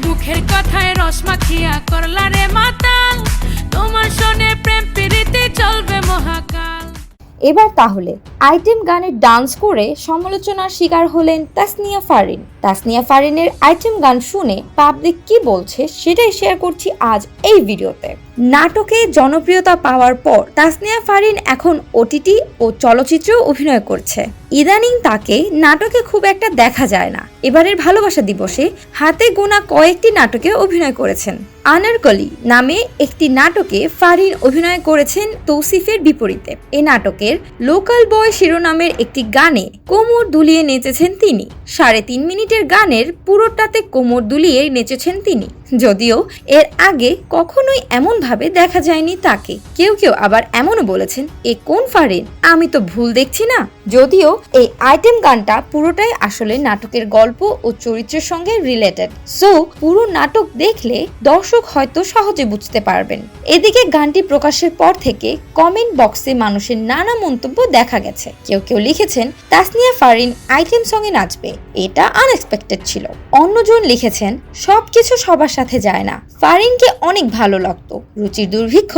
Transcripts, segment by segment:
মুখের কথায় রস মাখিয়া করলা রে মাতাল, তোমার শোনে প্রেম প্রীতি চলবে মহাকাল। এবার তাহলে আইটেম গানে ডান্স করে সমালোচনার শিকার হলেন তাসনিয়া ফারিন। তাসনিয়া ফারিনের আইটেম গান শুনে পাবলিক কি বলছে সেটাই শেয়ার করছি আজ এই ভিডিওতে। নাটকে জনপ্রিয়তা পাওয়ার পর তাসনিয়া ফারিন এখন ওটিটি ও চলচ্চিত্রেও অভিনয় করছে। ইদানিং তাকে নাটকে খুব একটা দেখা যায় না। এবারের ভালোবাসা দিবসে হাতে গোনা কয়েকটি নাটকে অভিনয় করেছেন। আনারকলি নামে একটি নাটকে ফারিন অভিনয় করেছেন তৌসিফের বিপরীতে। এ নাটকের লোকাল বয় শিরোনামের একটি গানে কোমর দুলিয়ে নেচেছেন তিনি। 3.5 মিনিটের গানের পুরোটাতে কোমর দুলিয়ে নেচেছেন তিনি, যদিও এর আগে কখনোই এমন ভাবে দেখা যায়নি তাকে। কেউ কেউ আবার এমনও বলেছেন, এ কোন ফারিন, আমি তো ভুল দেখছি না। যদিও এই আইটেম গানটা পুরোটাই আসলে নাটকের গল্প ও চরিত্রের সঙ্গে রিলেটেড, সো পুরো নাটক দেখলে দর্শক হয়তো সহজে বুঝতে পারবেন। এদিকে গানটি প্রকাশের পর থেকে কমেন্ট বক্সে মানুষের নানা মন্তব্য দেখা গেছে। কেউ কেউ লিখেছেন তাসনিয়া ফারিন আইটেম সঙ্গে নাচবে, এটা আনএক্সপেক্টেড ছিল। অন্যজন লিখেছেন সবকিছু সবার সাথে যায় না, ফারিনকে অনেক ভালো লাগতো, রুচির দুর্ভিক্ষ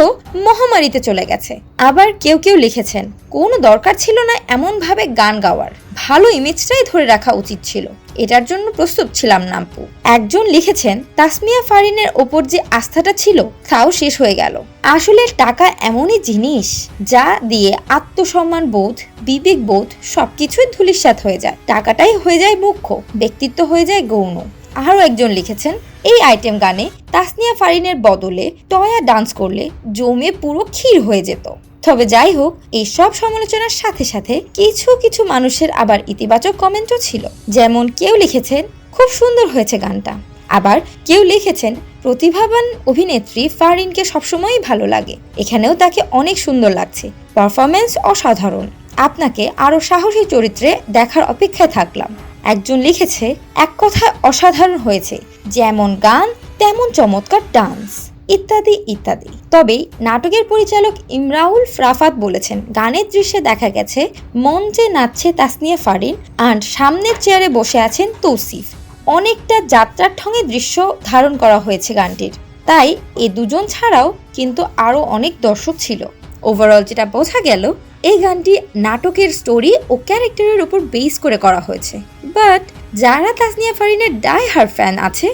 মহামারীতে চলে গেছে। আবার কেউ কেউ লিখেছেন কোনো দরকার ছিল না এমন ভাবে গান গাওয়ার, ভালো ইমেজটাই ধরে রাখা উচিত ছিল, এটার জন্য প্রস্তুত ছিলাম না আপু। একজন লিখেছেন তাসনিয়া ফারিনের ওপর যে আস্থাটা ছিল তাও শেষ হয়ে গেল। আসলে টাকা এমনই জিনিস যা দিয়ে আত্মসম্মান বোধ, বিবেক বোধ সবকিছুই ধূলিসাৎ হয়ে যায়। টাকাটাই হয়ে যায় মুখ্য, ব্যক্তিত্ব হয়ে যায় গৌণ। আরও একজন লিখেছেন এই আইটেম গানে তাসনিয়া ফারিনের বদলে টয়া ডান্স করলে জমে পুরো ক্ষীর হয়ে যেত। তবে যাই হোক, এই সব সমালোচনার সাথে সাথে কিছু কিছু মানুষের আবার ইতিবাচক কমেন্টও ছিল। যেমন কেউ লিখেছেন খুব সুন্দর হয়েছে গানটা, আবার কেউ লিখেছেন প্রতিভাবান অভিনেত্রী ফারিনকে সবসময়ই ভালো লাগে, এখানেও তাকে অনেক সুন্দর লাগছে, পারফরমেন্স অসাধারণ, আপনাকে আরো সাহসী চরিত্রে দেখার অপেক্ষায় থাকলাম। একজন লিখেছে এক কথায় অসাধারণ হয়েছে, যেমন গান তেমন চমৎকার ডান্স, ইত্যাদি ইত্যাদি। তবে নাটকের পরিচালক ইমরাউল রাফাত বলেছেন গানের দৃশ্যে দেখা গেছে মঞ্চে নাচছে তাসনিয়া ফারিন আর সামনের চেয়ারে বসে আছেন তৌসিফ। অনেকটা যাত্রার ঠঙে দৃশ্য ধারণ করা হয়েছে গানটির, তাই এ দুজন ছাড়াও কিন্তু আরো অনেক দর্শক ছিল। ওভারঅল যেটা বোঝা গেল এই গানটি নাটকের স্টোরি ও ক্যারেক্টারের উপর বেস করে করা হয়েছে। বাট যারা তাসনিয়া ফারিনের ডাই হার্ড ফ্যান আছে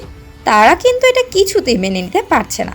তারা কিন্তু এটা কিছুতেই মেনে নিতে পারছে না।